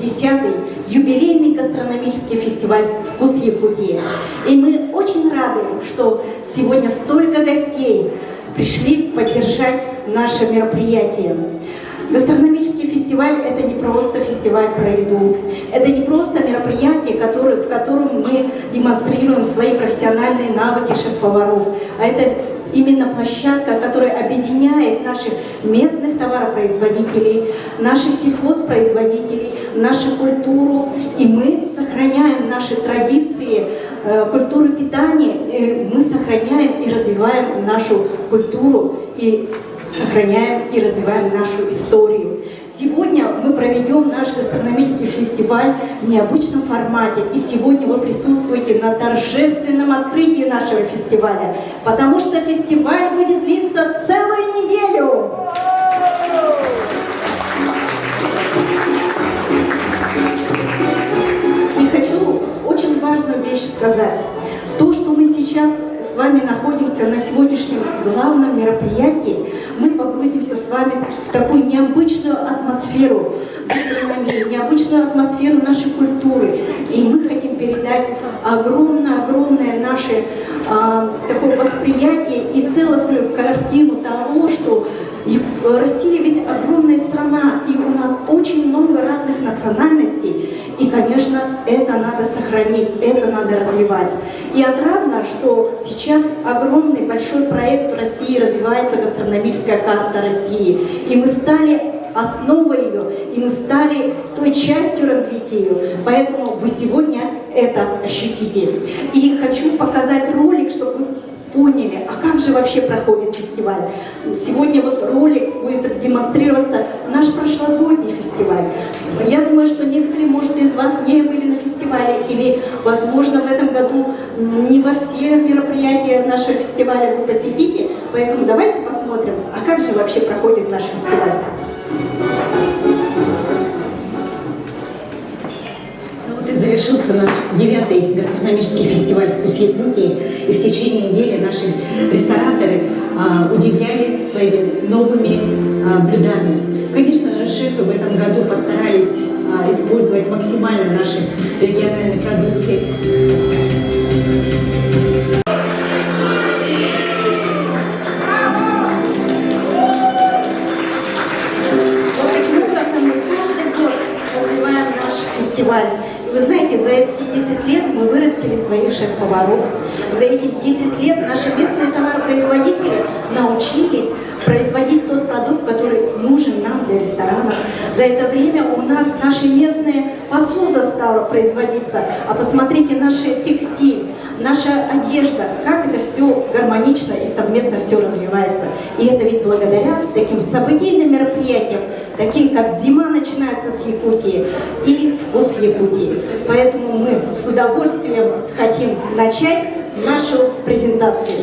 10-й юбилейный гастрономический фестиваль «Вкус Якутии». И мы очень рады, что сегодня столько гостей пришли поддержать наше мероприятие. Гастрономический фестиваль – это не просто фестиваль про еду, это не просто мероприятие, в котором мы демонстрируем свои профессиональные навыки шеф-поваров, а это именно площадка, которая объединяет наших местных товаропроизводителей, наших сельхозпроизводителей, нашу культуру, и мы сохраняем наши традиции, культуры питания, мы сохраняем и развиваем нашу культуру, и сохраняем и развиваем нашу историю. Сегодня мы проведем наш гастрономический фестиваль в необычном формате. И сегодня вы присутствуете на торжественном открытии нашего фестиваля, потому что фестиваль будет длиться целую неделю. И хочу очень важную вещь сказать. То, что мы сейчас с вами находимся на сегодняшнем главном мероприятии, мы погрузимся с вами в такую необычную атмосферу гастрономии, необычную атмосферу нашей культуры. И мы хотим передать огромное наше такое восприятие и целостную картину того, что Россия ведь огромная страна, и у нас очень много разных национальностей. И, конечно, это надо сохранить, это надо развивать. И отрадно, что сейчас огромный большой проект в России развивается, гастрономическая карта России. И мы стали основой ее, и мы стали той частью развития ее. Поэтому вы сегодня это ощутите. И хочу показать ролик, чтобы вы поняли, а как же вообще проходит фестиваль. Сегодня вот ролик будет демонстрироваться наш прошлогодний фестиваль. Я думаю, что некоторые, может, из вас не были на фестивале, или, возможно, в этом году не во все мероприятия нашего фестиваля вы посетите. Поэтому давайте посмотрим, а как же вообще проходит наш фестиваль. Завершился наш 9-й гастрономический фестиваль «Вкус Якутии», и в течение недели наши рестораторы удивляли своими новыми блюдами. Конечно же, шефы в этом году постарались использовать максимально наши региональные продукты. Вот таким образом мы каждый год развиваем наш фестиваль. Вы знаете, за эти 10 лет мы вырастили своих шеф-поваров. За эти 10 лет наши местные товаропроизводители научились производить тот продукт, который нужен нам для ресторанов. За это время у нас наша местная посуда стала производиться. А посмотрите, наши текстиль, наша одежда, как это все гармонично и совместно все развивается. И это ведь благодаря таким событийным мероприятиям, таким как «Зима начинается с Якутии» и «Вкус Якутии». Поэтому мы с удовольствием хотим начать нашу презентацию.